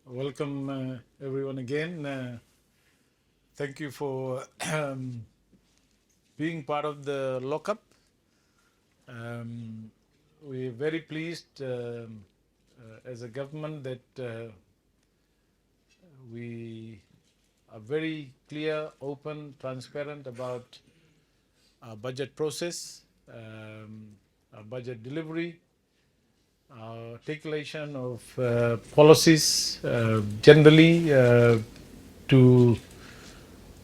Welcome everyone again. Thank you for being part of the lockup. We're very pleased as a government that we are very clear, open, transparent about our budget process, our budget delivery, our articulation of policies generally to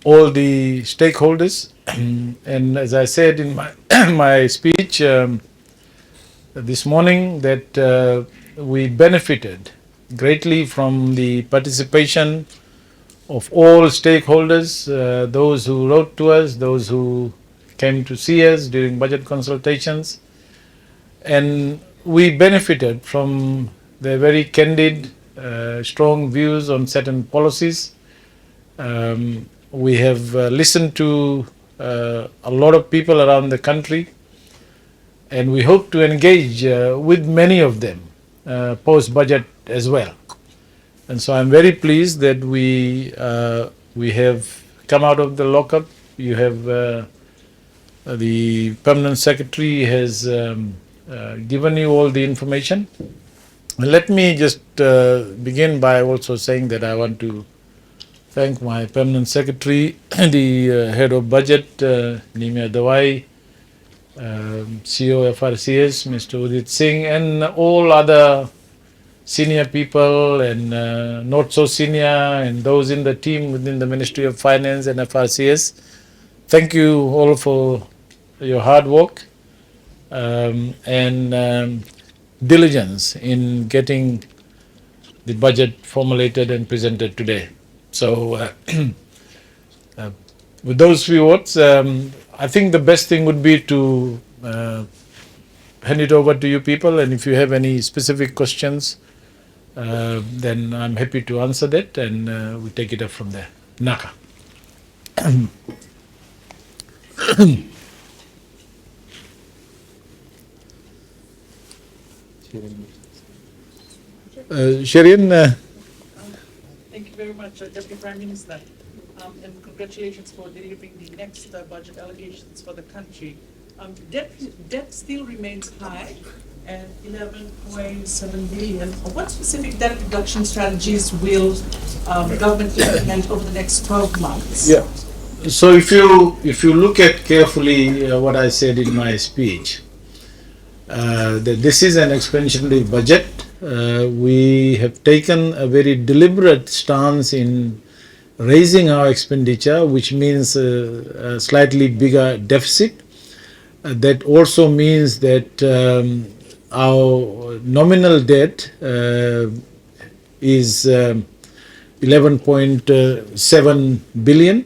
all the stakeholders. And as I said in my my speech this morning, that we benefited greatly from the participation of all stakeholders, those who wrote to us, those who came to see us during budget consultations, and we benefited from their very candid, strong views on certain policies. We have listened to a lot of people around the country, and we hope to engage with many of them post-budget as well. And so I'm very pleased that we have come out of the lockup. You have the permanent secretary has given you all the information. Let me just begin by also saying that I want to thank my permanent secretary, the head of budget, Nimia Dawai, CEO FRCS, Mr. Udit Singh, and all other senior people and not so senior, and those in the team within the Ministry of Finance and FRCS. Thank you all for your hard work and diligence in getting the budget formulated and presented today. So with those few words, I think the best thing would be to hand it over to you people, and if you have any specific questions, then I'm happy to answer that, and we take it up from there. Naka. Shireen, Thank you very much, Deputy Prime Minister, and congratulations for delivering the next budget allocations for the country. Debt still remains high at 11.7 billion. What specific debt reduction strategies will the government implement over the next 12 months? yeah. So if you look at carefully what I said in my speech, that this is an expansionary budget. We have taken a very deliberate stance in raising our expenditure, which means a slightly bigger deficit. That also means that our nominal debt is 11.7 billion.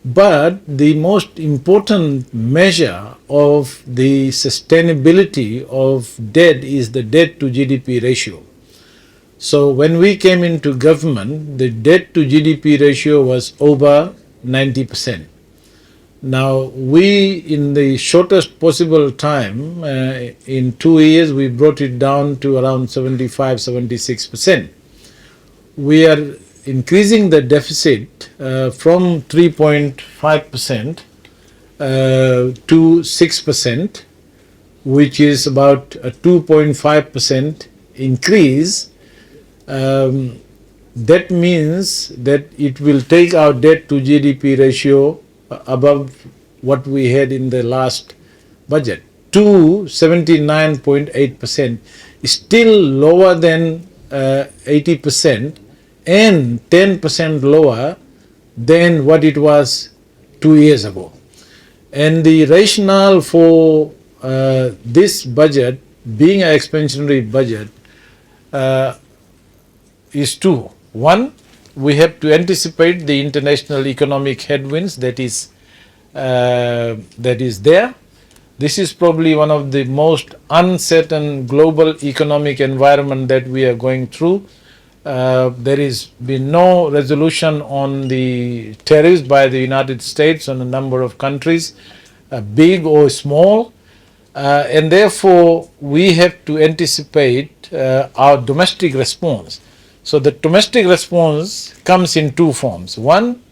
But the most important measure of the sustainability of debt is the debt to GDP ratio. So when we came into government, the debt to GDP ratio was over 90%. Now we, in the shortest possible time, in 2 years, we brought it down to around 75-76%. We are increasing the deficit from 3.5% to 6%, which is about a 2.5% increase. That means that it will take our debt to GDP ratio above what we had in the last budget to 79.8%, still lower than 80%, and 10% lower than what it was 2 years ago. And the rationale for this budget being an expansionary budget is two. One, we have to anticipate the international economic headwinds that is there. This is probably one of the most uncertain global economic environment that we are going through. There has been no resolution on the tariffs by the United States on a number of countries, big or small, and therefore we have to anticipate our domestic response So the domestic response comes in two forms. One,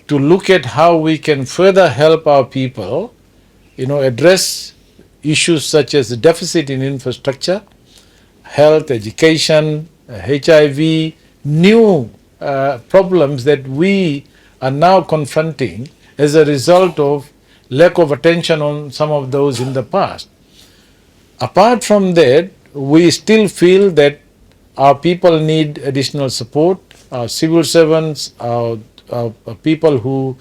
to look at how we can further help our people, address issues such as the deficit in infrastructure, health, education, HIV, new problems that we are now confronting as a result of lack of attention on some of those in the past. Apart from that, we still feel that our people need additional support. Our civil servants, our people who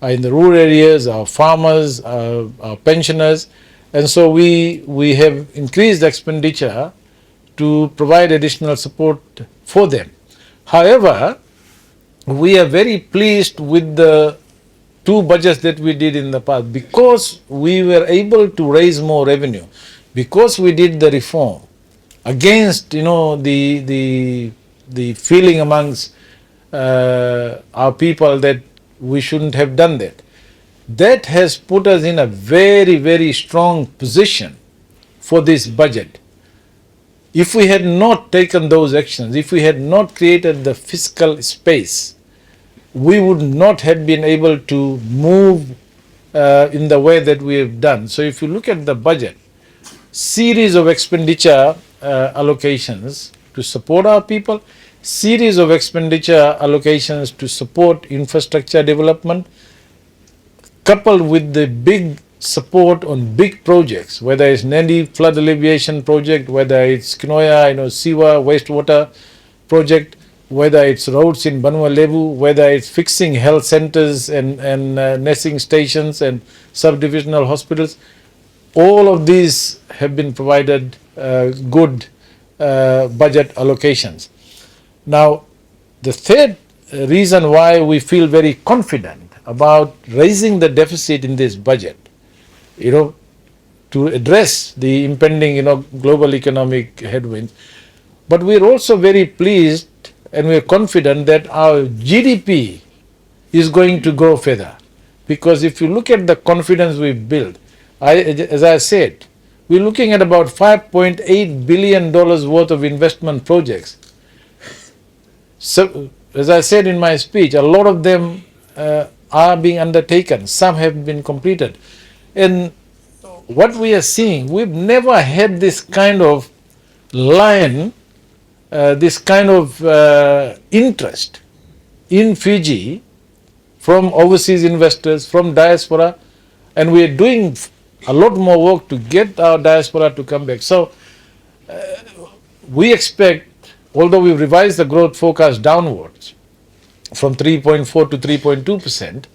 are in the rural areas, our farmers, our pensioners, and so we have increased expenditure to provide additional support for them. However, we are very pleased with the two budgets that we did in the past because we were able to raise more revenue, because we did the reform against the feeling amongst our people that we shouldn't have done that. That has put us in a very, very strong position for this budget. If we had not taken those actions, if we had not created the fiscal space, we would not have been able to move in the way that we have done. So if you look at the budget, series of expenditure allocations to support our people, series of expenditure allocations to support infrastructure development, coupled with the big support on big projects, whether it's Nandi flood alleviation project, whether it's Kinoya, Siwa wastewater project, whether it's roads in Banua Levu, whether it's fixing health centers and nursing stations and subdivisional hospitals. All of these have been provided good budget allocations. Now, the third reason why we feel very confident about raising the deficit in this budget, to address the impending, global economic headwinds, but we're also very pleased and we're confident that our GDP is going to grow further. Because if you look at the confidence we've built, as I said, we're looking at about $5.8 billion worth of investment projects. So, as I said in my speech, a lot of them are being undertaken. Some have been completed. And what we are seeing, we've never had this kind of line, this kind of interest in Fiji from overseas investors, from diaspora, and we are doing a lot more work to get our diaspora to come back. So we expect, although we've revised the growth forecast downwards from 3.4 to 3.2%,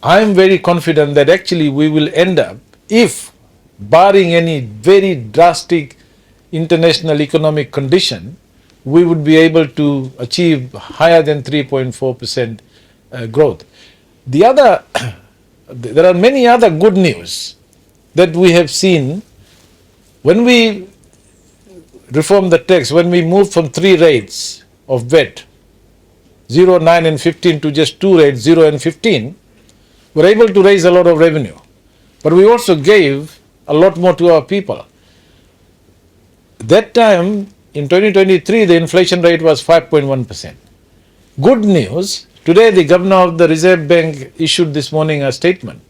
I'm very confident that actually we will end up, if barring any very drastic international economic condition, we would be able to achieve higher than 3.4% growth. There are many other good news that we have seen. When we reformed the tax, when we moved from 3 rates of VAT, 0, 9 and 15 to just 2 rates, 0 and 15, we're able to raise a lot of revenue. But we also gave a lot more to our people. That time, in 2023, the inflation rate was 5.1%. Good news, today the governor of the Reserve Bank issued this morning a statement.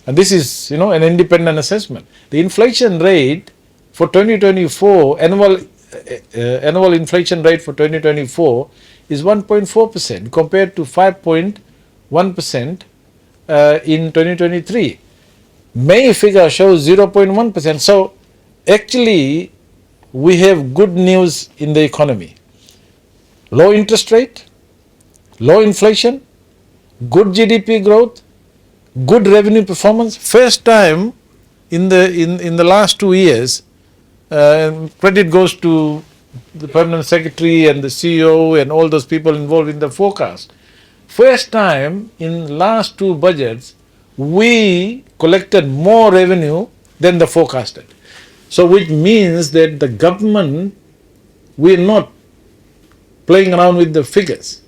And this is, an independent assessment. The inflation rate for 2024, annual inflation rate for 2024 is 1.4% compared to 5.1% in 2023. May figure shows 0.1%. So actually, we have good news in the economy. Low interest rate, low inflation, good GDP growth, good revenue performance. First time in the last 2 years, credit goes to the Permanent Secretary and the CEO and all those people involved in the forecast. First time in last 2 budgets, we collected more revenue than the forecasted. So which means that the government, we're not playing around with the figures.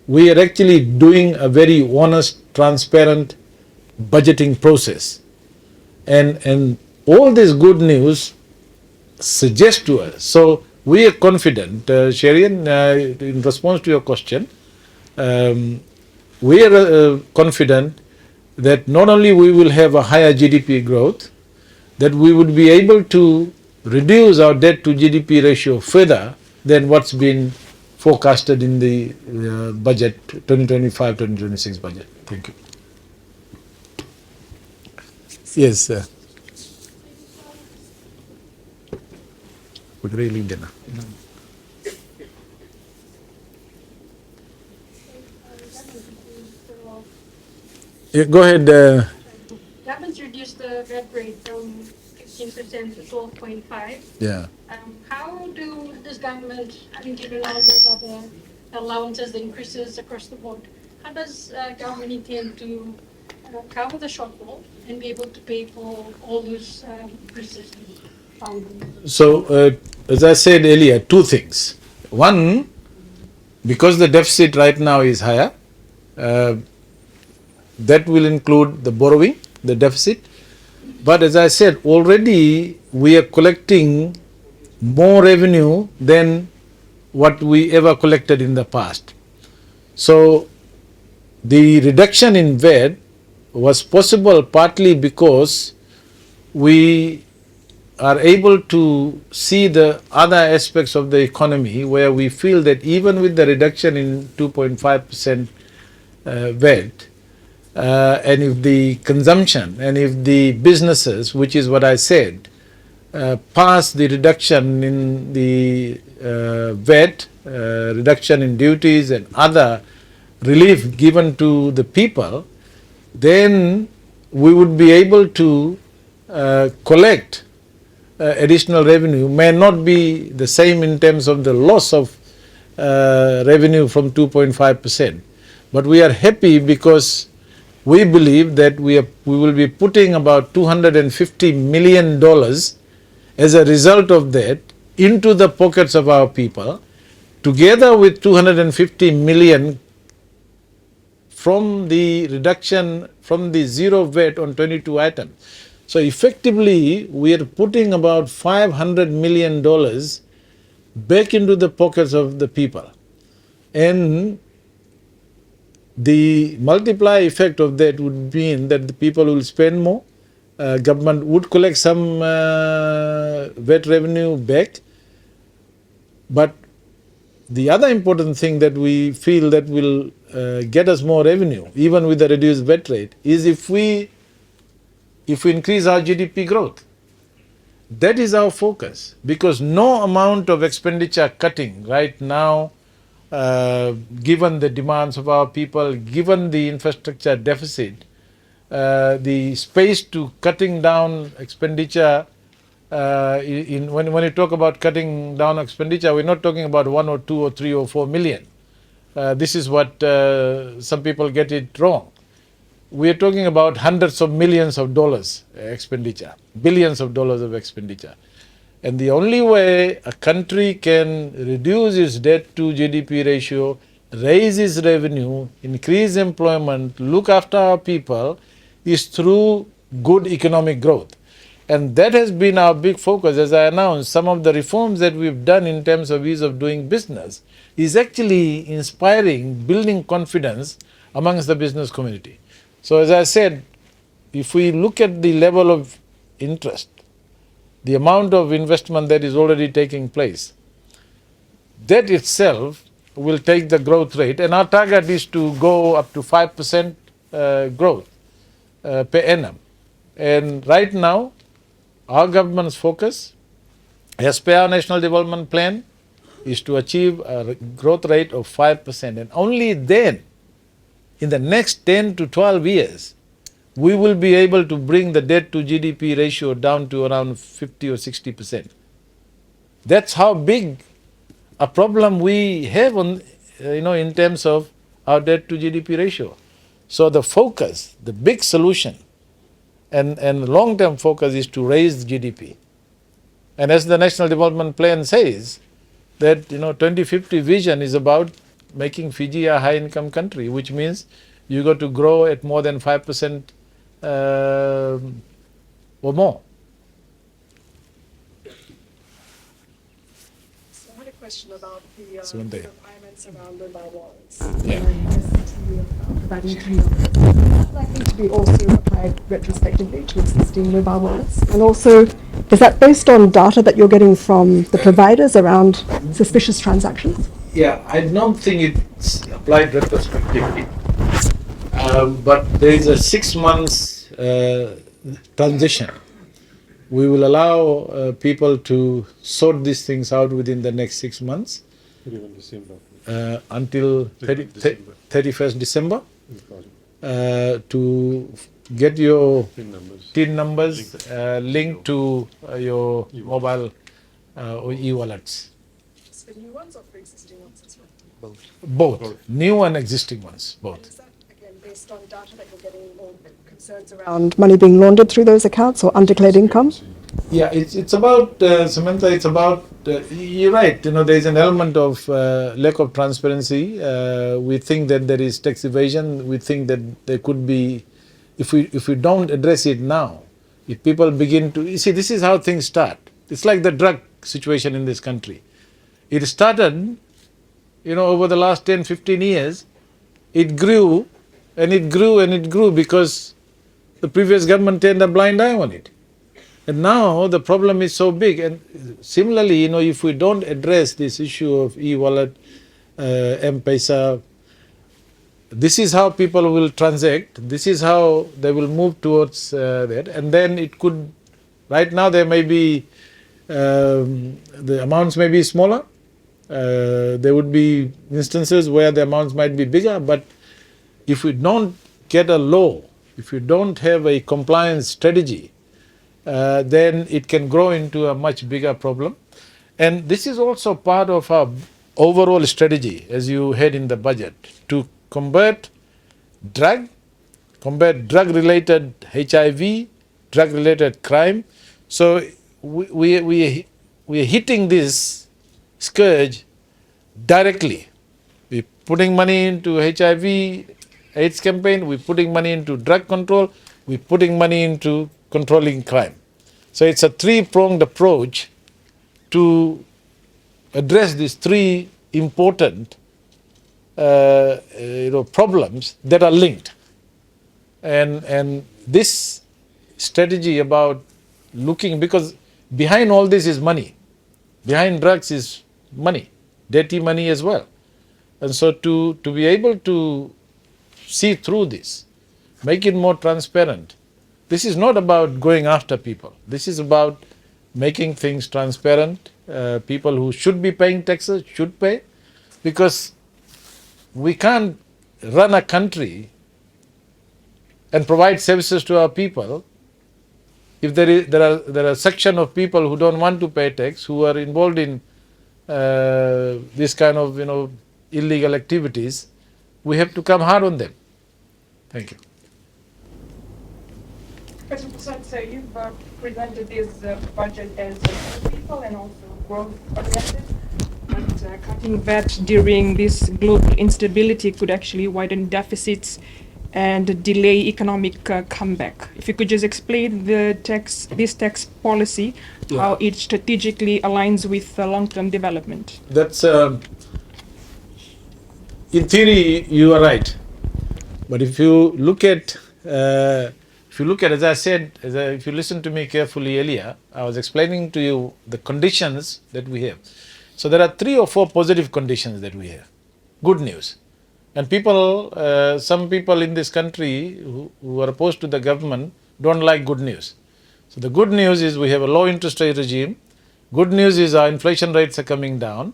We are actually doing a very honest, transparent budgeting process. And all this good news suggests to us. So we are confident, Sherian, in response to your question, we are confident that not only we will have a higher GDP growth, that we would be able to reduce our debt to GDP ratio further than what's been forecasted in the budget, 2025-2026 budget. Thank you. Yes, sir. Would really dinner. Yeah, go ahead. Government's reduced the VAT rate from 15% to 12.5. Yeah. How does government, given all those other allowances, the increases across the board, how does government intend to cover the shortfall and be able to pay for all those increases? So, as I said earlier, two things. One, because the deficit right now is higher, that will include the borrowing, the deficit. But as I said, already we are collecting more revenue than what we ever collected in the past. So the reduction in VAT was possible partly because we are able to see the other aspects of the economy where we feel that even with the reduction in 2.5% VAT, and if the consumption and if the businesses, which is what I said, pass the reduction in the VAT, reduction in duties and other relief given to the people, then we would be able to collect additional revenue. May not be the same in terms of the loss of revenue from 2.5%, but we are happy because we believe that we will be putting about $250 million as a result of that into the pockets of our people, together with 250 million from the reduction from the zero VAT on 22 items. So effectively, we are putting about $500 million back into the pockets of the people. And the multiplier effect of that would mean that the people will spend more, government would collect some VAT revenue back, but the other important thing that we feel that will get us more revenue, even with the reduced VAT rate, is if we increase our GDP growth. That is our focus, because no amount of expenditure cutting right now, given the demands of our people, given the infrastructure deficit, the space to cutting down expenditure, when you talk about cutting down expenditure, we're not talking about 1 or 2 or 3 or 4 million. This is what some people get it wrong. We are talking about hundreds of millions of dollars expenditure, billions of dollars of expenditure. And the only way a country can reduce its debt to GDP ratio, raise its revenue, increase employment, look after our people, is through good economic growth. And that has been our big focus. As I announced, some of the reforms that we've done in terms of ease of doing business is actually inspiring, building confidence amongst the business community. So as I said, if we look at the level of interest, the amount of investment that is already taking place, that itself will take the growth rate, and our target is to go up to 5% growth per annum. And right now, our government's focus, as per our National Development Plan, is to achieve a growth rate of 5%. And only then, in the next 10 to 12 years, we will be able to bring the debt to GDP ratio down to around 50 or 60%. That's how big a problem we have on, in terms of our debt to GDP ratio. So the focus, the big solution, and long-term focus is to raise GDP. And as the National Development Plan says, that 2050 vision is about making Fiji a high-income country, which means you got to grow at more than 5% or more. question about the Samantha. requirements around mobile wallets. Yeah. Providing likely to be also applied retrospectively to existing mobile wallets? And also, is that based on data that you're getting from the providers around suspicious transactions? Yeah, I don't think it's applied retrospectively, but there is a 6 months transition. We will allow people to sort these things out within the next 6 months until 31st December to get your TIN numbers linked to your mobile or e-wallets. For new ones or for existing ones as well? Both. New and existing ones, both. And is that, again, based on data that you're getting or concerns around money being laundered through those accounts or undeclared income? Yeah, it's about, Samantha, it's about, you're right, there is an element of lack of transparency. We think that there is tax evasion. We think that there could be, if we don't address it now, if people begin to, you see, this is how things start. It's like the drug situation in this country. It started, over the last 10, 15 years, it grew and it grew and it grew because the previous government turned a blind eye on it. And now the problem is so big. And similarly, if we don't address this issue of e-wallet, M-Pesa, this is how people will transact. This is how they will move towards that. And then it could, right now there may be, the amounts may be smaller. There would be instances where the amounts might be bigger. But if we don't get a law, if we don't have a compliance strategy, then it can grow into a much bigger problem. And this is also part of our overall strategy, as you had in the budget, to combat drug-related HIV, drug-related crime. So we are hitting this scourge directly. We're putting money into HIV AIDS campaign, we're putting money into drug control, we're putting money into controlling crime. So it's a three-pronged approach to address these three important problems that are linked. And this strategy about looking, because behind all this is money. Behind drugs is money, dirty money as well. And so to be able to see through this, make it more transparent. This is not about going after people. This is about making things transparent. People who should be paying taxes should pay, because we can't run a country and provide services to our people if there are a section of people who don't want to pay tax, who are involved in this kind of illegal activities. We have to come hard on them. Thank you. President Prasad, so you've presented this budget as people and also growth-oriented, but cutting VAT during this global instability could actually widen deficits and delay economic comeback. If you could just explain this tax policy, how it strategically aligns with long-term development. That's in theory you are right, but if you look at as I said, if you listen to me carefully earlier, I was explaining to you the conditions that we have. So there are 3 or 4 positive conditions that we have. Good news. And some people in this country who are opposed to the government don't like good news. So the good news is we have a low interest rate regime. Good news is our inflation rates are coming down.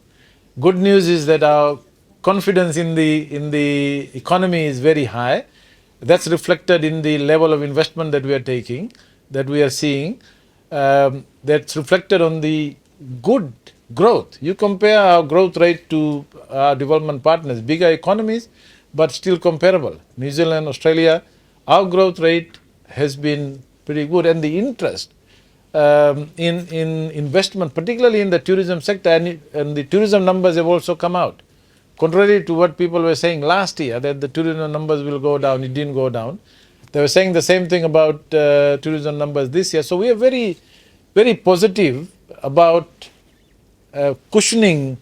Good news is that our confidence in the economy is very high. That's reflected in the level of investment that we are taking, that we are seeing. That's reflected on the good growth. You compare our growth rate to our development partners, bigger economies, but still comparable. New Zealand, Australia, our growth rate has been pretty good. And the interest in investment, particularly in the tourism sector, and the tourism numbers have also come out. Contrary to what people were saying last year, that the tourism numbers will go down, it didn't go down. They were saying the same thing about tourism numbers this year. So we are very, very positive about cushioning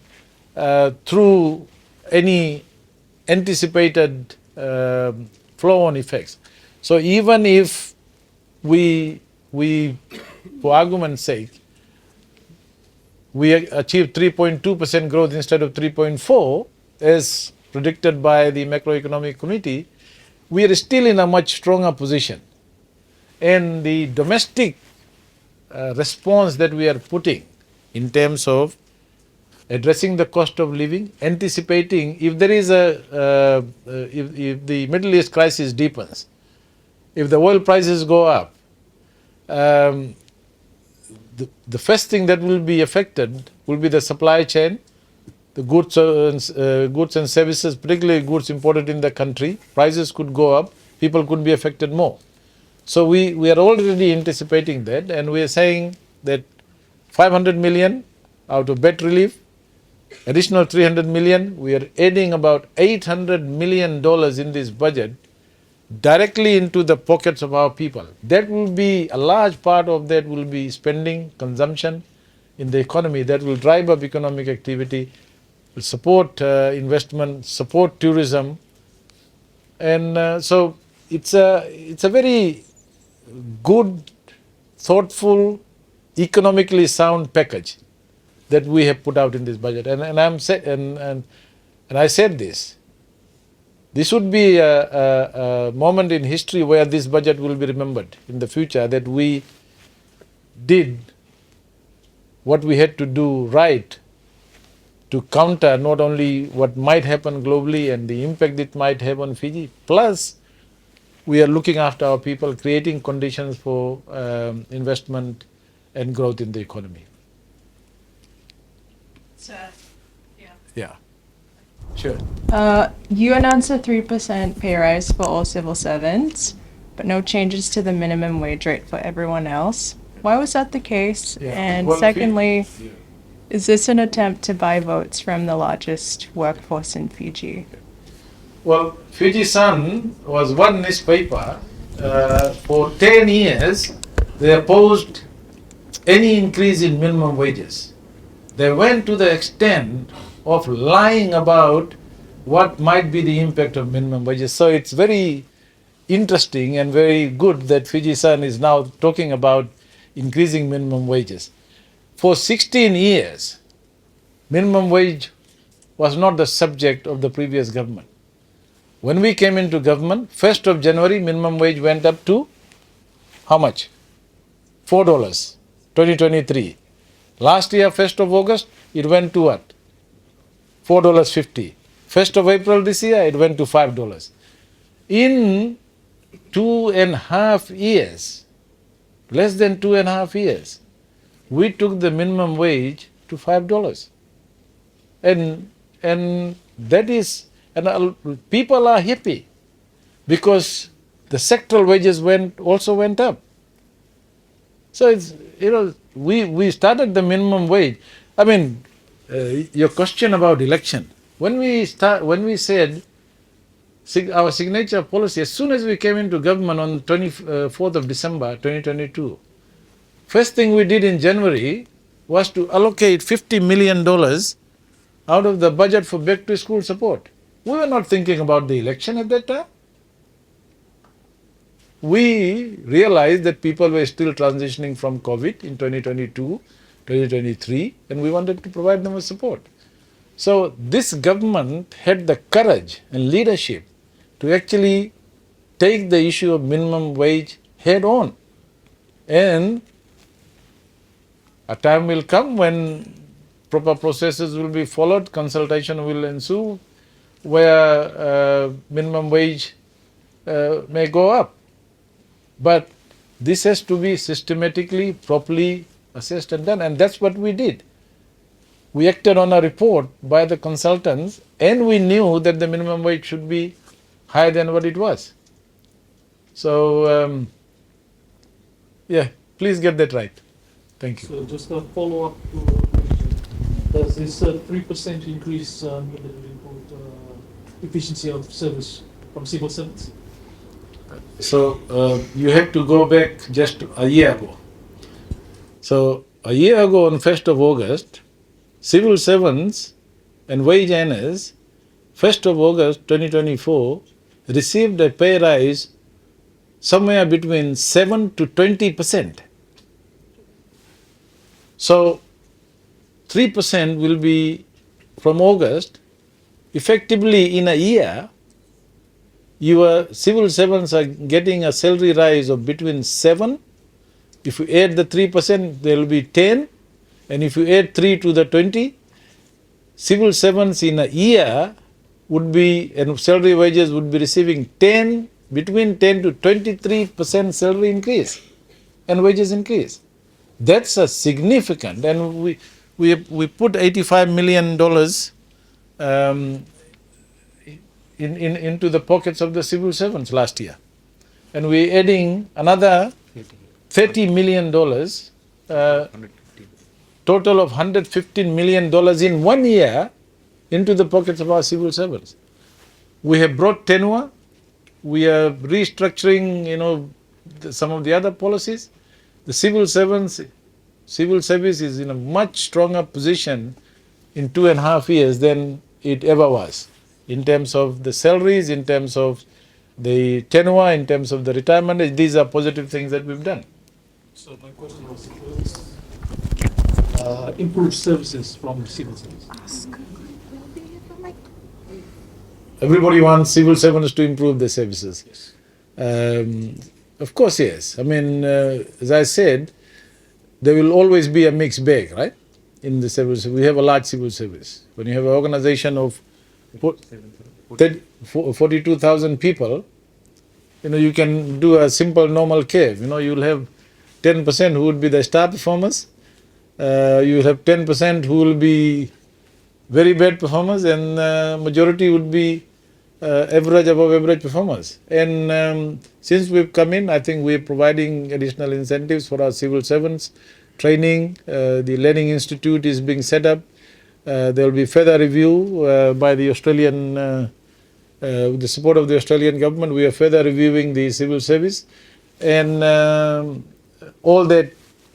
through any anticipated flow-on effects. So even if we, for argument's sake, we achieved 3.2% growth instead of 3.4, as predicted by the macroeconomic committee, we are still in a much stronger position. And the domestic response that we are putting in terms of addressing the cost of living, anticipating if there is if the Middle East crisis deepens, if the oil prices go up, the first thing that will be affected will be the supply chain, the goods and services, particularly goods imported in the country. Prices could go up, people could be affected more. So we are already anticipating that, and we are saying that 500 million out of bed relief, additional 300 million, we are adding about $800 million in this budget directly into the pockets of our people. That will be, a large part of that will be spending, consumption in the economy that will drive up economic activity, will support investment, support tourism. And so it's a very good, thoughtful, economically sound package that we have put out in this budget. And I said this. This would be a moment in history where this budget will be remembered in the future, that we did what we had to do right to counter not only what might happen globally and the impact it might have on Fiji, plus we are looking after our people, creating conditions for investment and growth in the economy. Yeah. Sure. You announced a 3% pay rise for all civil servants, but no changes to the minimum wage rate for everyone else. Why was that the case? Yeah. And Well, secondly, is this an attempt to buy votes from the largest workforce in Fiji? Well, Fiji Sun was one newspaper. For 10 years, they opposed any increase in minimum wages. They went to the extent of lying about what might be the impact of minimum wages. So it's very interesting and very good that Fiji Sun is now talking about increasing minimum wages. For 16 years, minimum wage was not the subject of the previous government. When we came into government, 1st of January, minimum wage went up to how much? $4, 2023. Last year, 1st of August, it went to what? $4.50. 1st of April this year, it went to $5. In 2.5 years, less than 2.5 years, we took the minimum wage to $5. And that is, and people are happy because the sectoral wages also went up. So it's, we started the minimum wage. I mean, your question about election, when we said our signature policy, as soon as we came into government on 24th of December 2022, first thing we did in January was to allocate $50 million out of the budget for back to school support. We were not thinking about the election at that time. We realized that people were still transitioning from COVID in 2022, 2023, and we wanted to provide them with support. So this government had the courage and leadership to actually take the issue of minimum wage head on. And a time will come when proper processes will be followed, consultation will ensue, where minimum wage may go up. But this has to be systematically, properly assessed and done, and that's what we did. We acted on a report by the consultants, and we knew that the minimum wage should be higher than what it was. So, yeah, please get that right. Thank you. So just a follow-up to question. Does this 3% increase mean that it will improve efficiency of service from civil servants? So you have to go back just a year ago. So a year ago on 1st of August, civil servants and wage earners, 1st of August 2024, received a pay rise somewhere between 7 to 20%. So 3% will be from August. Effectively, in a year, your civil servants are getting a salary rise of between 7. If you add the 3%, there will be 10. And if you add 3 to the 20, civil servants in a year would be, and salary wages would be receiving between 10 to 23% salary increase and wages increase. That's a significant, and we put $85 million into the pockets of the civil servants last year, and we're adding another $30 million, total of $115 million in 1 year into the pockets of our civil servants. We have brought tenure. We are restructuring, some of the other policies. The civil service is in a much stronger position in 2.5 years than it ever was, in terms of the salaries, in terms of the tenure, in terms of the retirement age. These are positive things that we've done. So my question was, improved services from civil service. Everybody wants civil servants to improve their services. Yes. Of course, yes. I mean, as I said, there will always be a mixed bag, right? In the civil service, we have a large civil service. When you have an organization of 42,000 people, you can do a simple normal curve. You'll have 10% who would be the star performers. You'll have 10% who will be very bad performers, and majority would be average, above average performers. And since we've come in, I think we're providing additional incentives for our civil servants, training. The Learning Institute is being set up. There will be further review by the Australian, with the support of the Australian government. We are further reviewing the civil service, and all that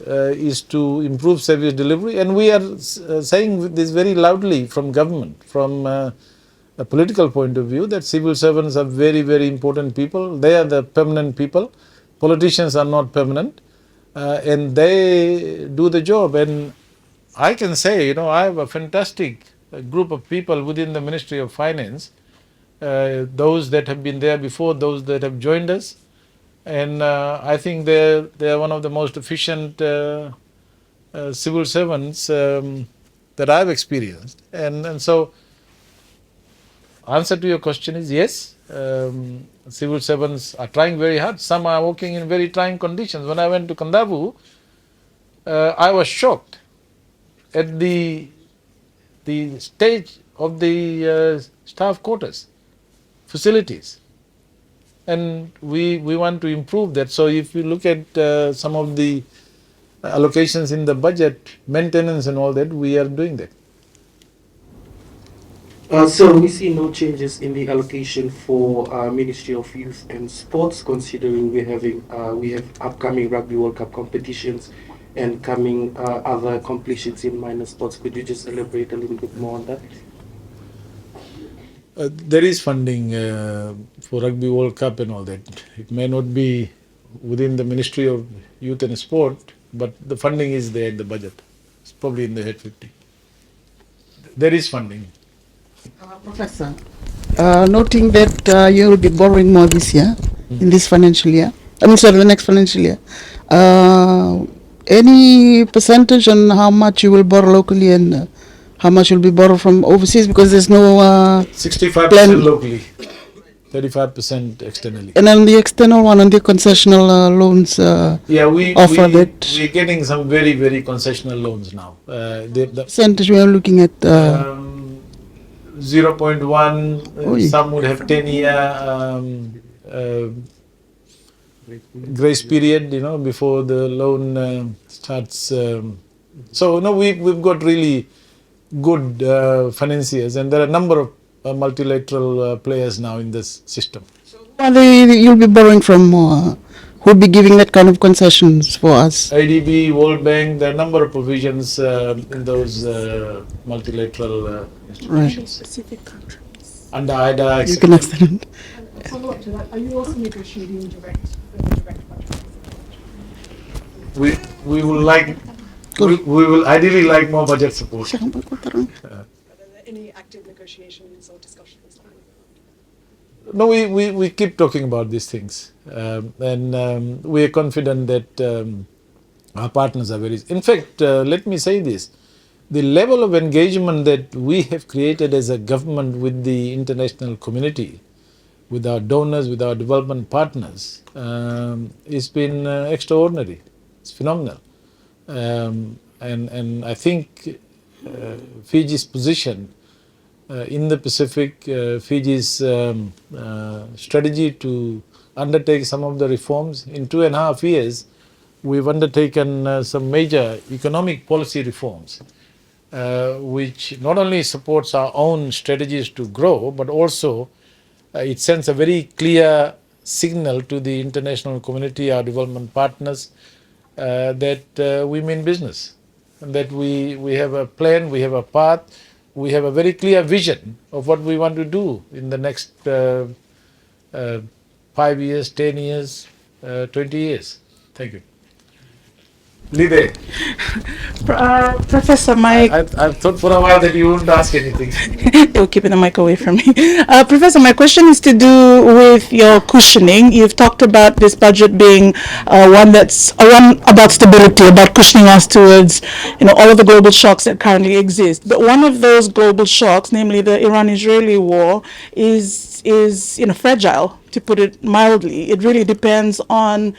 is to improve service delivery. And we are saying this very loudly from government, from a political point of view, that civil servants are very, very important people. They are the permanent people. Politicians are not permanent, and they do the job. And I can say, I have a fantastic group of people within the Ministry of Finance, those that have been there before, those that have joined us, and I think they're one of the most efficient civil servants that I've experienced. And so, answer to your question is yes. Civil servants are trying very hard. Some are working in very trying conditions. When I went to Kandavu, I was shocked at the stage of the staff quarters, facilities. And we want to improve that. So if you look at some of the allocations in the budget, maintenance and all that, we are doing that. So we see no changes in the allocation for Ministry of Youth and Sports, considering we have upcoming Rugby World Cup competitions and coming other completions in minor sports. Could you just elaborate a little bit more on that? There is funding for Rugby World Cup and all that. It may not be within the Ministry of Youth and Sport, but the funding is there in the budget. It's probably in the head 50. There is funding. Professor, noting that you will be borrowing more this year, in this financial year, the next financial year, any percentage on how much you will borrow locally and how much will be borrowed from overseas, because there's no 65% plan locally, 35% externally. And on the external one, on the concessional loans, we're getting some very, very concessional loans now. The percentage we are looking at 0.1, some would have 10-year grace period, before the loan starts. We've got really good financiers, and there are a number of multilateral players now in this system. you'll be borrowing from who'd be giving that kind of concessions for us? IDB, World Bank, there are a number of provisions in those multilateral institutions. Specific countries. Under IDA, You can etc. extend. Follow up to that, are you also negotiating direct budget? We will like, we will ideally like more budget support. Are there any active negotiations or discussions? No, we keep talking about these things, and we are confident that our partners are very. In fact, let me say this: the level of engagement that we have created as a government with the international community, with our donors, with our development partners, it's been extraordinary. It's phenomenal, and I think Fiji's position in the Pacific, Fiji's strategy to undertake some of the reforms. In 2.5 years, we've undertaken some major economic policy reforms, which not only supports our own strategies to grow, but also it sends a very clear signal to the international community, our development partners, that we mean business, and that we have a plan, we have a path, we have a very clear vision of what we want to do in the next 5 years, 10 years, 20 years. Thank you. Lide, Professor Mike, I thought for a while that you wouldn't ask anything. they were keeping the mic away from me. Professor, my question is to do with your cushioning. You've talked about this budget being one that's one about stability, about cushioning us towards, all of the global shocks that currently exist. But one of those global shocks, namely the Iran-Israeli war, is fragile, to put it mildly. It really depends on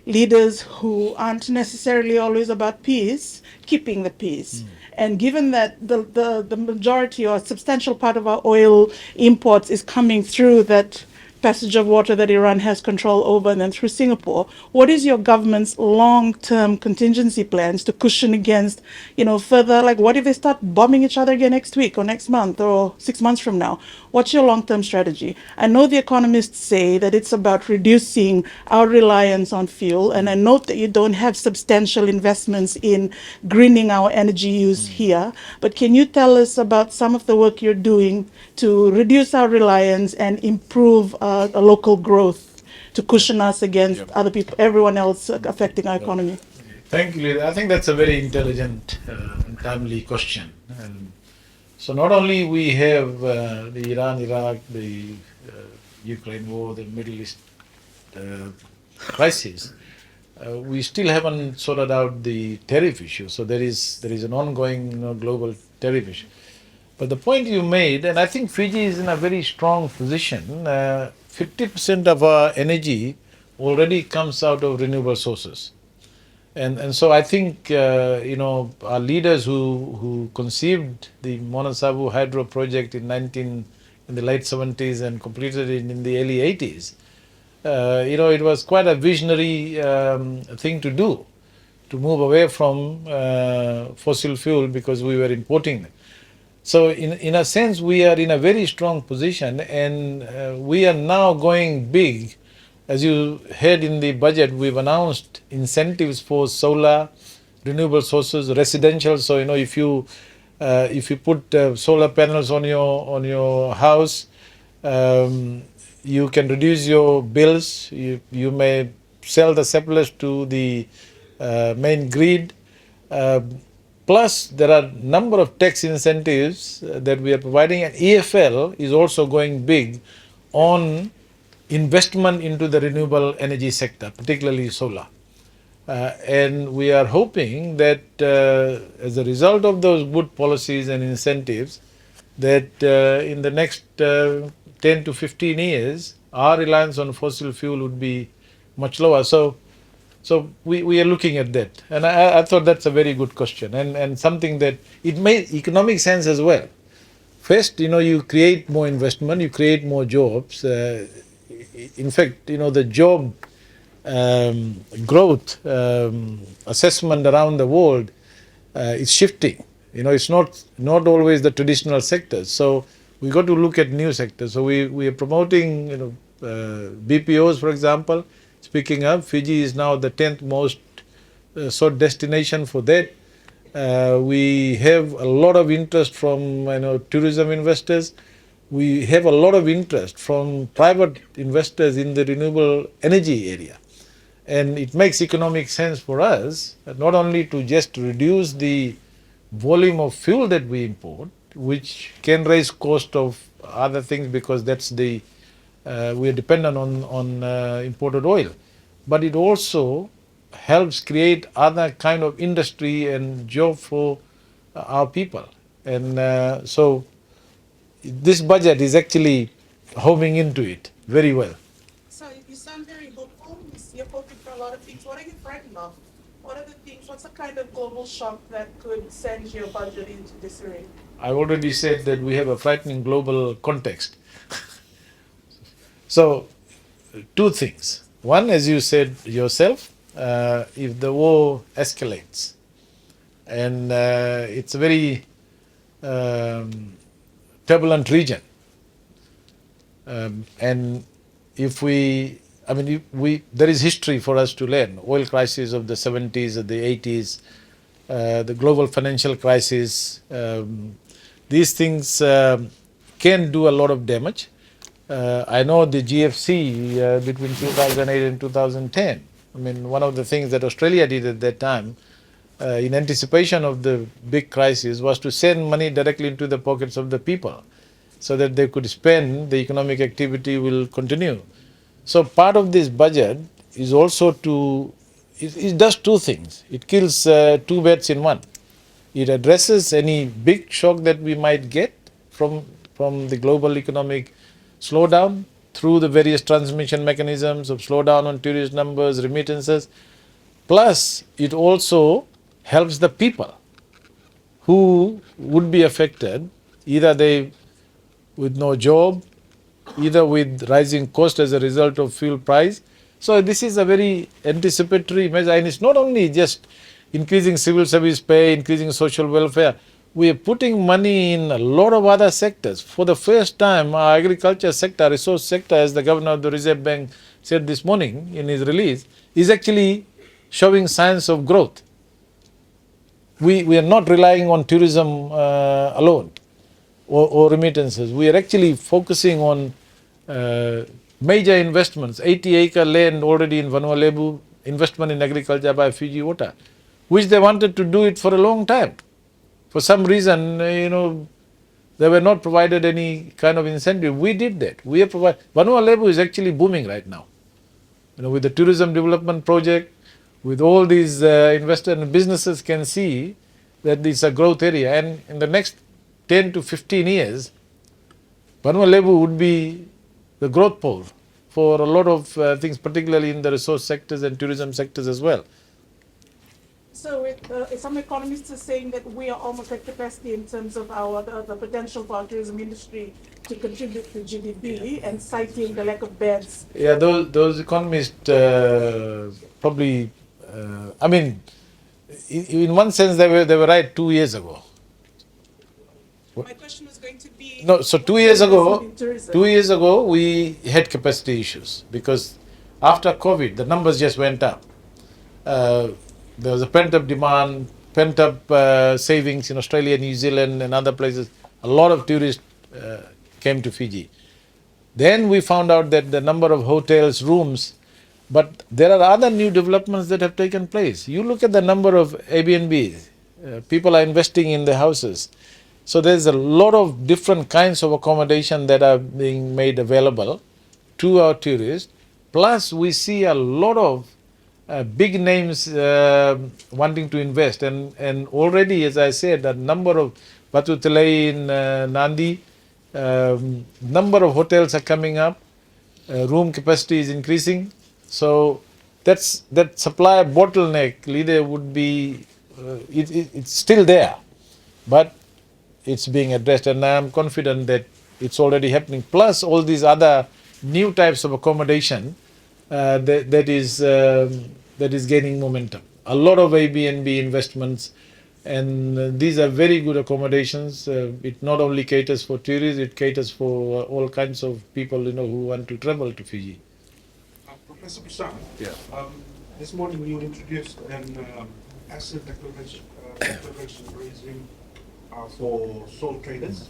leaders who aren't necessarily always about peace, keeping the peace. And given that the majority or a substantial part of our oil imports is coming through that passage of water that Iran has control over and then through Singapore, what is your government's long-term contingency plans to cushion against, further, like what if they start bombing each other again next week or next month or 6 months from now? What's your long-term strategy? I know the economists say that it's about reducing our reliance on fuel, and I note that you don't have substantial investments in greening our energy use here, but can you tell us about some of the work you're doing to reduce our reliance and improve local growth to cushion us against other people, everyone else affecting our economy? Thank you, Lida. I think that's a very intelligent and timely question. So not only we have the Iran, Iraq, the Ukraine war, the Middle East crisis, we still haven't sorted out the tariff issue. So there is an ongoing global tariff issue. But the point you made, and I think Fiji is in a very strong position. 50% of our energy already comes out of renewable sources. And so I think our leaders who conceived the Monasabu hydro project in the late 70s and completed it in the early 80s, it was quite a visionary thing to do, to move away from fossil fuel because we were importing them. So in a sense, we are in a very strong position, and we are now going big. As you heard in the budget, we've announced incentives for solar, renewable sources, residential. So if you put solar panels on your house, you can reduce your bills. You may sell the surplus to the main grid. Plus, there are a number of tax incentives that we are providing, and EFL is also going big on investment into the renewable energy sector, particularly solar. And we are hoping that as a result of those good policies and incentives, that in the next 10 to 15 years, our reliance on fossil fuel would be much lower. So we are looking at that. And I thought that's a very good question, and something that it made economic sense as well. First, you create more investment, you create more jobs. In fact, the job growth assessment around the world is shifting. It's not always the traditional sectors. So we got to look at new sectors. So we are promoting BPOs, for example. picking up. Fiji is now the 10th most sought destination for that. We have a lot of interest from tourism investors. We have a lot of interest from private investors in the renewable energy area. And it makes economic sense for us not only to just reduce the volume of fuel that we import, which can raise cost of other things because that's the we are dependent on imported oil, but it also helps create other kind of industry and job for our people. And so this budget is actually homing into it very well. So you sound very hopeful. You're hoping for a lot of things. What are you frightened of? What are the things? What's the kind of global shock that could send your budget into disarray? I already said that we have a frightening global context. So, two things. One, as you said yourself, if the war escalates, and it's a very turbulent region, and if we, there is history for us to learn. Oil crisis of the 70s, of the 80s, the global financial crisis. These things can do a lot of damage. I know the GFC between 2008 and 2010. One of the things that Australia did at that time, in anticipation of the big crisis, was to send money directly into the pockets of the people so that they could spend, the economic activity will continue. So part of this budget is also it does two things. It kills two birds in one. It addresses any big shock that we might get from the global economic slowdown through the various transmission mechanisms of slowdown on tourist numbers, remittances. Plus, it also helps the people who would be affected, either they with no job, either with rising cost as a result of fuel price. So this is a very anticipatory measure, and it's not only just increasing civil service pay, increasing social welfare. We are putting money in a lot of other sectors. For the first time, our agriculture sector, resource sector, as the governor of the Reserve Bank said this morning in his release, is actually showing signs of growth. We are not relying on tourism alone or remittances. We are actually focusing on major investments, 80-acre land already in Vanua Lebu, investment in agriculture by Fiji Water, which they wanted to do it for a long time. For some reason, they were not provided any kind of incentive. We did that. We have provided. Vanua Lebu is actually booming right now. With the tourism development project, with all these investors and businesses can see that it's a growth area. And in the next 10 to 15 years, Vanua Lebu would be the growth pole for a lot of things, particularly in the resource sectors and tourism sectors as well. So some economists are saying that we are almost at capacity in terms of the potential for our tourism industry to contribute to GDP, and citing the lack of beds. Yeah, those economists probably, in one sense they were right 2 years ago. My question was going to be... No, so 2 years ago we had capacity issues because after COVID the numbers just went up. There was a pent-up demand, pent-up savings in Australia, New Zealand and other places. A lot of tourists came to Fiji. Then we found out that the number of hotels, rooms, but there are other new developments that have taken place. You look at the number of Airbnbs, people are investing in the houses. So there's a lot of different kinds of accommodation that are being made available to our tourists. Plus we see a lot of big names wanting to invest, and already, as I said, a number of Batu Telai in Nandi, number of hotels are coming up, room capacity is increasing. So that supply bottleneck, leader, would be it's still there, but it's being addressed, and I am confident that it's already happening. Plus all these other new types of accommodation that is gaining momentum. A lot of Airbnb investments, and these are very good accommodations. It not only caters for tourists, it caters for all kinds of people who want to travel to Fiji. Professor Prasad, Yeah. this morning you introduced an asset declaration raising for sole traders.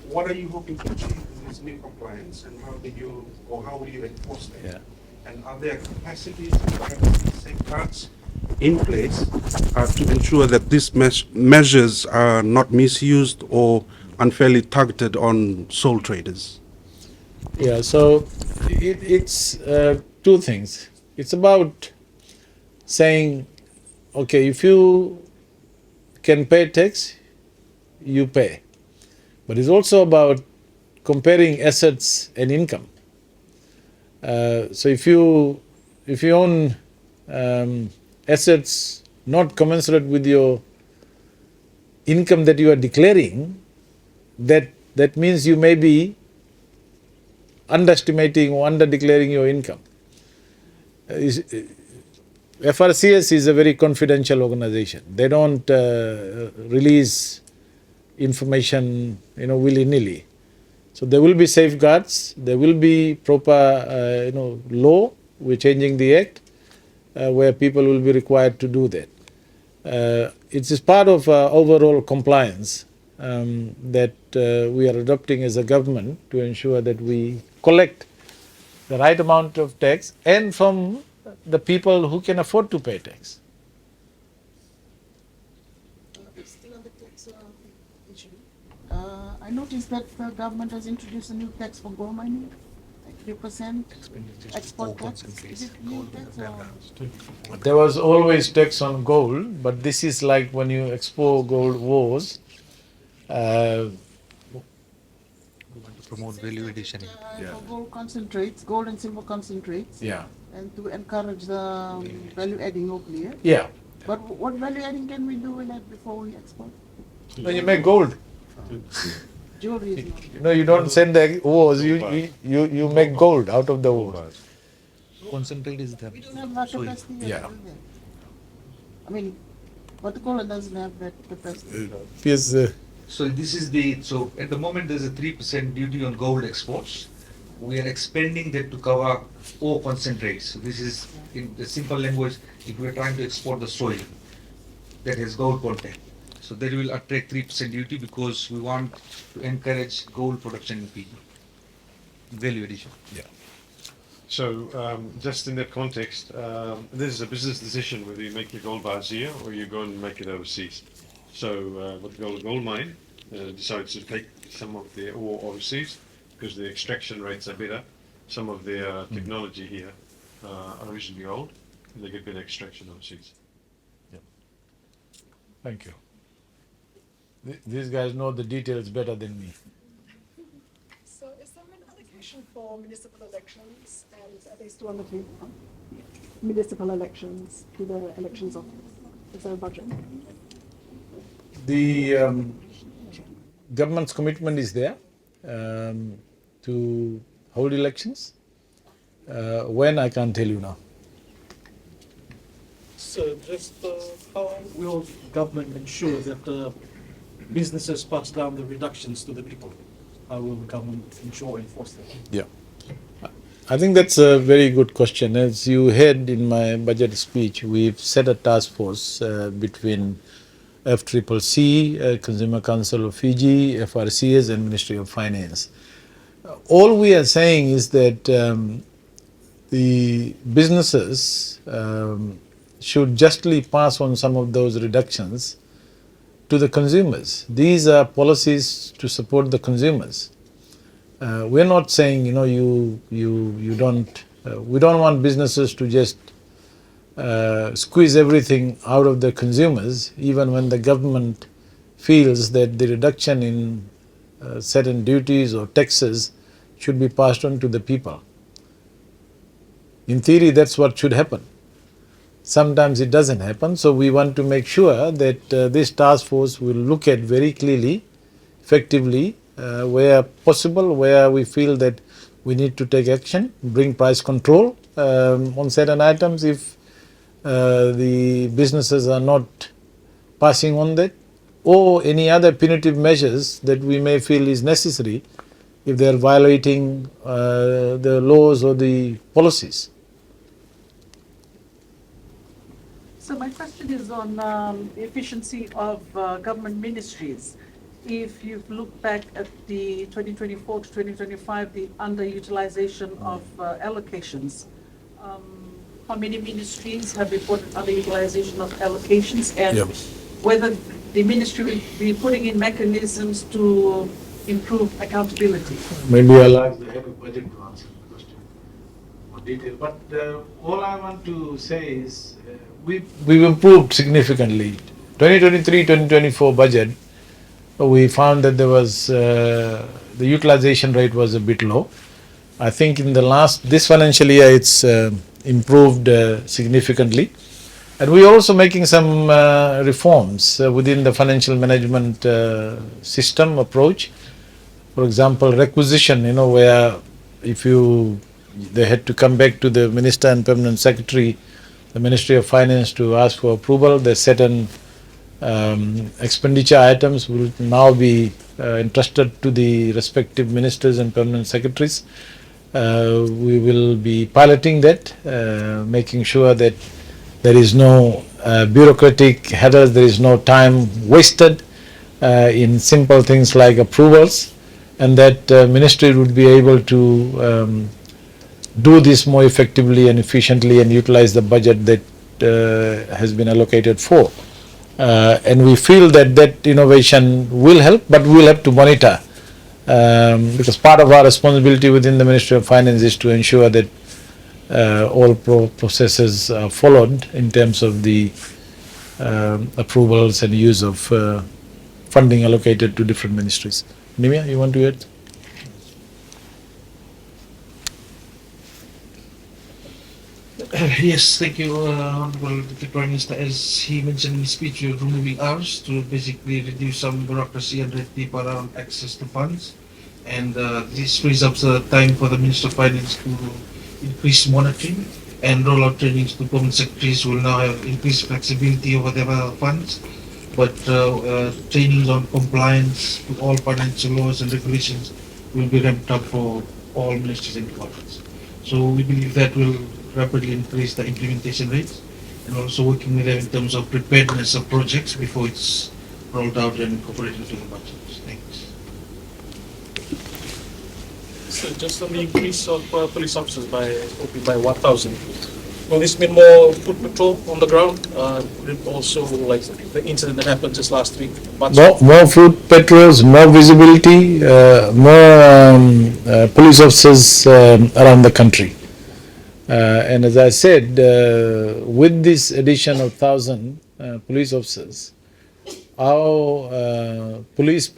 What are you hoping to achieve in this new compliance, and how will you enforce that? Yeah. And are there capacities and safeguards in place to ensure that these measures are not misused or unfairly targeted on sole traders? Yeah, so it's two things. It's about saying, okay, if you can pay tax, you pay. But it's also about comparing assets and income. So if you own assets not commensurate with your income that you are declaring, that means you may be underestimating or under-declaring your income. FRCS is a very confidential organization. They don't release information, willy-nilly. So there will be safeguards. There will be proper, law. We're changing the act where people will be required to do that. It is part of overall compliance that we are adopting as a government to ensure that we collect the right amount of tax and from the people who can afford to pay tax. Still on the tax issue. I noticed that the government has introduced a new tax for gold mining, like 3% export tax. Is it new tax or? There was always tax on gold, but this is like when you export gold wars. Promote value addition. For gold concentrates, gold and silver concentrates. Yeah. And to encourage the value adding locally. Yeah? Yeah. But what value adding can we do with that before we export? When you make gold, Jewelry is not. you don't send the ores. You make gold out of the ores. Concentrate is there. We don't have that capacity yet, Yeah. do we? I mean, Guatemala doesn't have that capacity. Yes. So this is so at the moment there's a 3% duty on gold exports. We are expanding that to cover all concentrates. So this is, in the simple language, if we are trying to export the soil that has gold content. So that will attract 3% duty because we want to encourage gold production in PG. Value addition. Yeah. So, just in that context, this is a business decision whether you make your gold bars here or you go and make it overseas. So, what the gold mine decides to take some of their ore overseas because the extraction rates are better. Some of their technology here are reasonably old, and they get better extraction overseas. Thank you. These guys know the details better than me. So is there an allocation for municipal elections and are they still on the table? Municipal elections to the elections office? Is there a budget? The government's commitment is there to hold elections. When, I can't tell you now. So just how will government ensure that businesses pass down the reductions to the people? How will the government ensure and enforce that? Yeah. I think that's a very good question. As you heard in my budget speech, we've set a task force between FCCC, Consumer Council of Fiji, FRCS and Ministry of Finance. All we are saying is that the businesses should justly pass on some of those reductions to the consumers. These are policies to support the consumers. We're not saying, you don't, we don't want businesses to just squeeze everything out of the consumers, even when the government feels that the reduction in certain duties or taxes should be passed on to the people. In theory, that's what should happen. Sometimes it doesn't happen, so we want to make sure that this task force will look at very clearly, effectively, where possible, where we feel that we need to take action, bring price control on certain items if the businesses are not passing on that, or any other punitive measures that we may feel is necessary if they are violating the laws or the policies. So my question is on the efficiency of government ministries. If you've looked back at the 2024 to 2025, the underutilization of allocations, how many ministries have reported underutilization of allocations, and Yep. whether the ministry will be putting in mechanisms to improve accountability? Maybe I'll ask the head of budget to answer the question more detail. But all I want to say is we've improved significantly. 2023-2024 budget, we found that there was the utilization rate was a bit low. I think in this financial year it's improved significantly. And we're also making some reforms within the financial management system approach. For example, requisition, where they had to come back to the Minister and Permanent Secretary, the Ministry of Finance, to ask for approval. There's certain expenditure items will now be entrusted to the respective ministers and permanent secretaries. We will be piloting that, making sure that there is no bureaucratic headers, there is no time wasted in simple things like approvals, and that ministry would be able to do this more effectively and efficiently and utilize the budget that has been allocated for. And we feel that innovation will help, but we'll have to monitor, because part of our responsibility within the Ministry of Finance is to ensure that all processes are followed in terms of the approvals and use of funding allocated to different ministries. Nimia, you want to add? Yes, thank you, Honorable Deputy Prime Minister. As he mentioned in his speech, we're removing hours to basically reduce some bureaucracy and red tape around access to funds. And this frees up the time for the Minister of Finance to increase monitoring and roll out trainings to permanent secretaries who will now have increased flexibility over their funds. But trainings on compliance to all financial laws and regulations will be ramped up for all ministries and departments. So we believe that will rapidly increase the implementation rates, and also working with them in terms of preparedness of projects before it's rolled out and incorporated into the budgets. Thanks. So just on the increase of police officers by 1,000, will this mean more foot patrol on the ground? Also, like the incident that happened just last week? More foot patrols, more visibility, more police officers around the country. And as I said, with this addition of 1,000 police officers, our police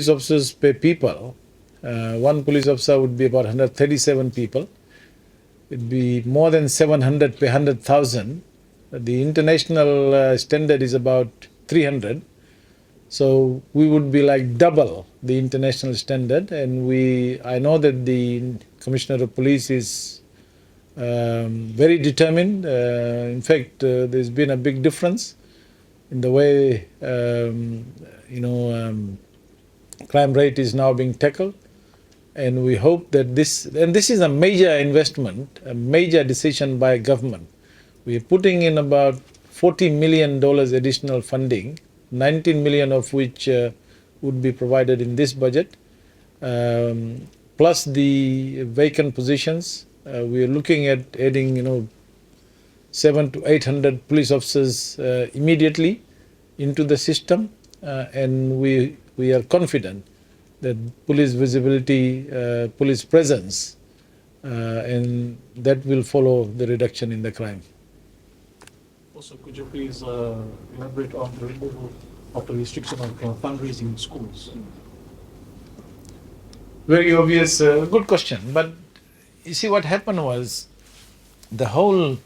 officers per people, one police officer would be about 137 people. It'd be more than 700 per 100,000. The international standard is about 300. So we would be like double the international standard, and I know that the Commissioner of Police is very determined. In fact, there's been a big difference in the way crime rate is now being tackled, and we hope that this is a major investment, a major decision by government. We are putting in about $40 million additional funding, 19 million of which would be provided in this budget, plus the vacant positions. We are looking at adding 700 to 800 police officers immediately into the system, and we are confident that police visibility, police presence, and that will follow the reduction in the crime. Also, could you please elaborate on the removal of the restriction of fundraising in schools? Very obvious, good question. But you see, what happened was the whole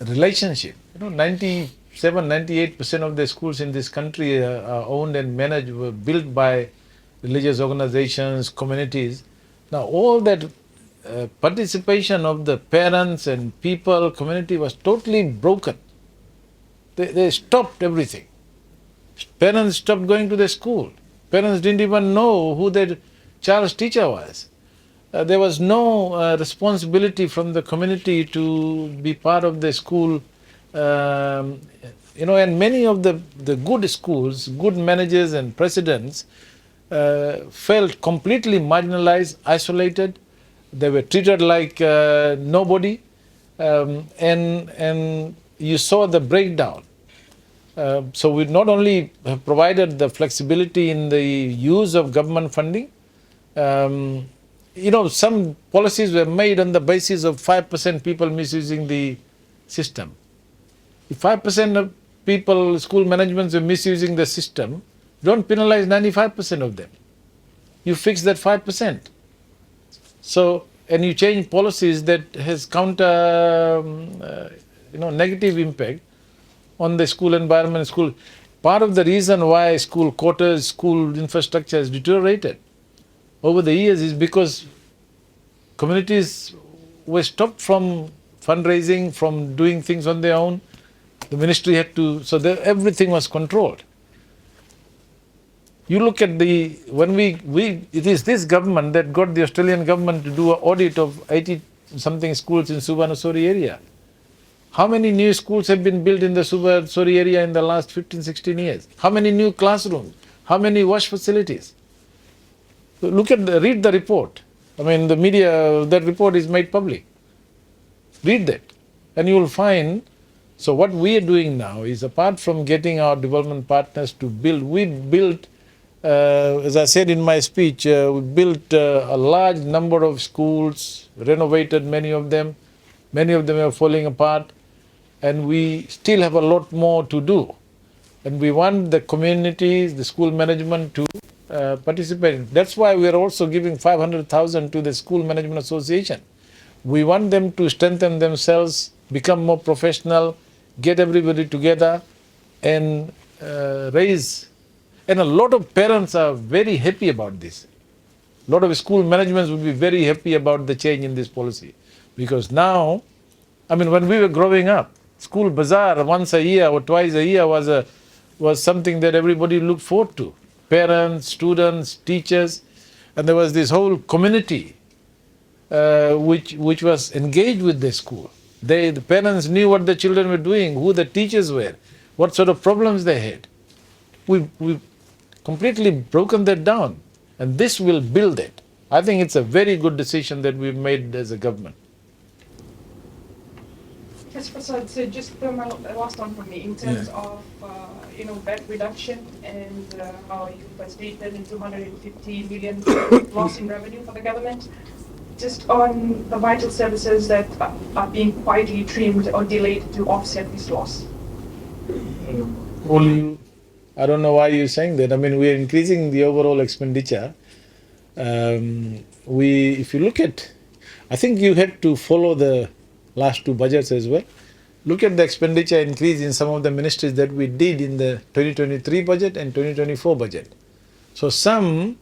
relationship. 97-98% of the schools in this country are owned and managed, were built by religious organizations, communities. Now, all that participation of the parents and people, community was totally broken. They stopped everything. Parents stopped going to the school. Parents didn't even know who their child's teacher was. There was no responsibility from the community to be part of the school. And many of the good schools, good managers and presidents felt completely marginalized, isolated. They were treated like nobody, and you saw the breakdown. So we not only have provided the flexibility in the use of government funding. Some policies were made on the basis of 5% people misusing the system. If 5% of people, school managements are misusing the system, don't penalize 95% of them. You fix that 5%. So, and you change policies that has negative impact on the school environment, school. Part of the reason why school quarters, school infrastructure has deteriorated over the years is because communities were stopped from fundraising, from doing things on their own. The ministry had to, so everything was controlled. You look at it is this government that got the Australian government to do an audit of 80-something schools in Suvarnasori area. How many new schools have been built in the Suvarnasori area in the last 15, 16 years? How many new classrooms? How many wash facilities? So read the report. The media, that report is made public. Read that. And you will find, so what we are doing now is, apart from getting our development partners to build, we built, as I said in my speech, we built a large number of schools, renovated many of them. Many of them are falling apart. And we still have a lot more to do. And we want the communities, the school management to participate. That's why we are also giving 500,000 to the School Management Association. We want them to strengthen themselves, become more professional, get everybody together and raise. And a lot of parents are very happy about this. A lot of school managements will be very happy about the change in this policy. Because now, when we were growing up, school bazaar once a year or twice a year was something that everybody looked forward to. Parents, students, teachers, and there was this whole community which was engaged with the school. The parents knew what the children were doing, who the teachers were, what sort of problems they had. We've completely broken that down, and this will build it. I think it's a very good decision that we've made as a government. Yes, Prasad, so just my last one for me, in terms of debt reduction and how you stated in 250 million loss in revenue for the government. Just on the vital services that are being quietly trimmed or delayed to offset this loss. I don't know why you're saying that. We are increasing the overall expenditure. If you look at, I think you had to follow the last two budgets as well. Look at the expenditure increase in some of the ministries that we did in the 2023 budget and 2024 budget. So some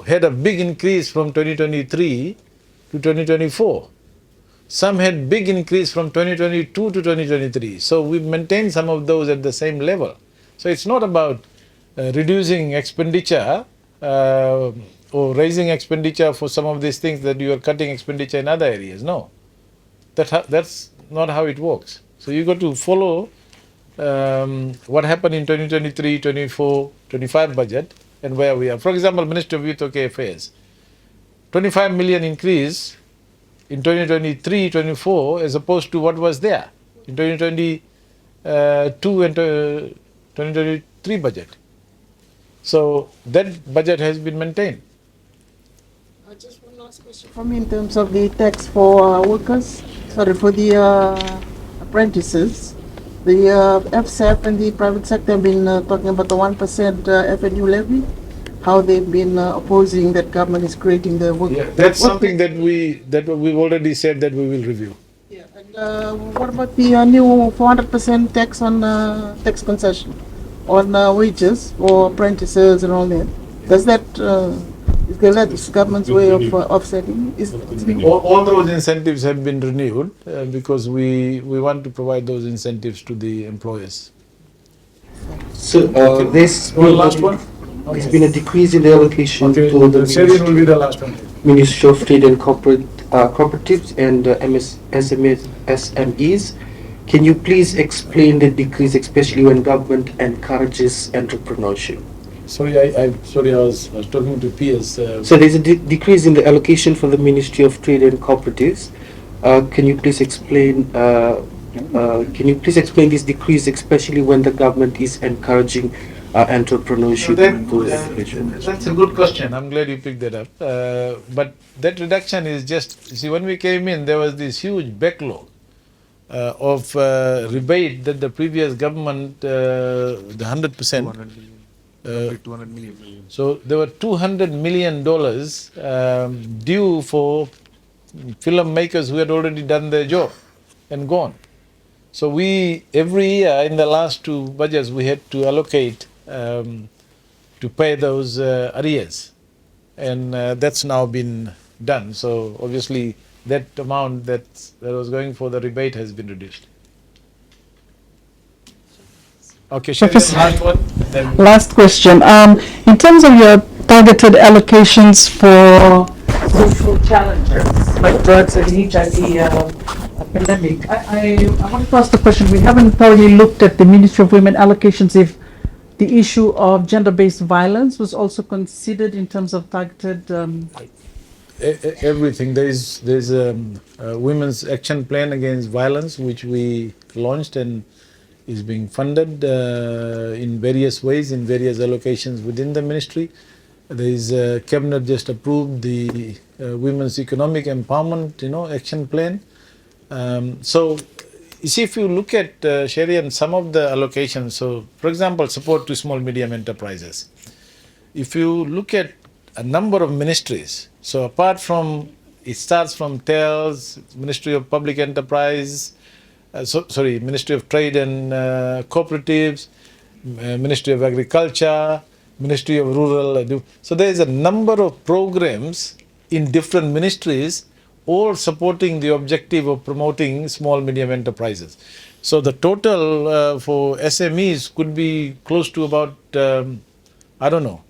had a big increase from 2023 to 2024. Some had big increase from 2022 to 2023. So we've maintained some of those at the same level. So it's not about reducing expenditure or raising expenditure for some of these things that you are cutting expenditure in other areas. No. That's not how it works. So you got to follow what happened in 2023, 24, 25 budget and where we are. For example, Ministry of Youth OK Affairs, 25 million increase in 2023, 24 as opposed to what was there in 2022 and 2023 budget. So that budget has been maintained. Just one last question from me in terms of the tax for workers. For the apprentices, the FSAP and the private sector have been talking about the 1% FNU levy, how they've been opposing that government is creating the work. Yeah, that's something that we've already said that we will review. Yeah, and what about the new 400% tax on tax concession on wages for apprentices and all that? Does that is that government's way of offsetting? All those incentives have been renewed because we want to provide those incentives to the employers. So there's One last one. there's been a decrease in the allocation Okay, to the Syrian will be the last one. Ministry of Trade and Cooperatives and SMEs. Can you please explain the decrease, especially when government encourages entrepreneurship? Sorry, I was talking to peers. So there's a decrease in the allocation for the Ministry of Trade and Cooperatives. Can you please explain? Can you please explain this decrease, especially when the government is encouraging entrepreneurship? That's a good question. I'm glad you picked that up. But that reduction is just, see, when we came in, there was this huge backlog of rebate that the previous government, the 100%. 200 million. So there were $200 million due for filmmakers who had already done their job and gone. So we, every year in the last two budgets, we had to allocate to pay those arrears. And that's now been done. So obviously that amount that was going for the rebate has been reduced. Okay, Professor, last one. Then last question. In terms of your targeted allocations for Social challenges like drugs and HIV pandemic. I want to ask the question. We haven't thoroughly looked at the Ministry of Women allocations if the issue of gender-based violence was also considered in terms of targeted. Everything. There's a women's action plan against violence, which we launched and is being funded in various ways, in various allocations within the ministry. There is cabinet just approved the women's economic empowerment, action plan. So, you see, if you look at Sherry and some of the allocations, so for example, support to small medium enterprises. If you look at a number of ministries, so apart from, it starts from TELS, Ministry of Public Enterprise, Ministry of Trade and Cooperatives, Ministry of Agriculture, Ministry of Rural. So there is a number of programs in different ministries, all supporting the objective of promoting small medium enterprises. So the total for SMEs could be close to about, I don't know,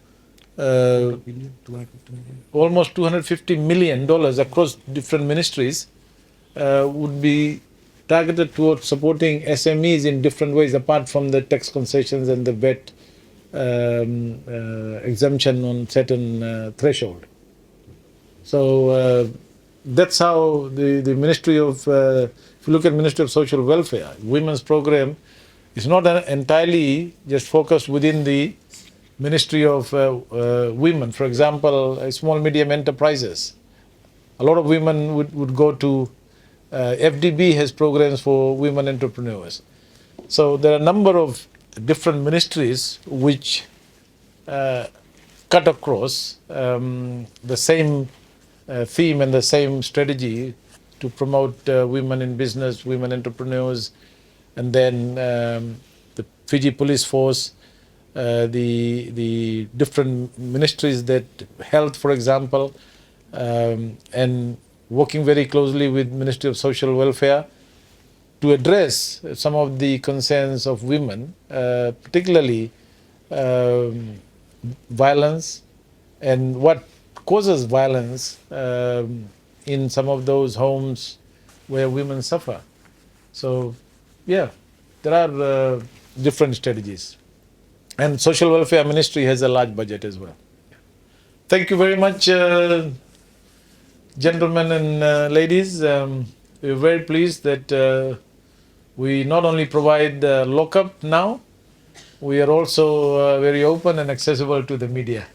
almost $250 million across different ministries would be targeted towards supporting SMEs in different ways, apart from the tax concessions and the VAT exemption on certain threshold. So that's how the Ministry of, if you look at Ministry of Social Welfare, women's program is not entirely just focused within the Ministry of Women. For example, small medium enterprises. A lot of women would go to FDB has programs for women entrepreneurs. So there are a number of different ministries which cut across the same theme and the same strategy to promote women in business, women entrepreneurs, and then the Fiji Police Force, the different ministries that health, for example, and working very closely with Ministry of Social Welfare to address some of the concerns of women, particularly violence and what causes violence in some of those homes where women suffer. So, yeah, there are different strategies. And Social Welfare Ministry has a large budget as well. Thank you very much, gentlemen and ladies. We're very pleased that we not only provide lockup now, we are also very open and accessible to the media.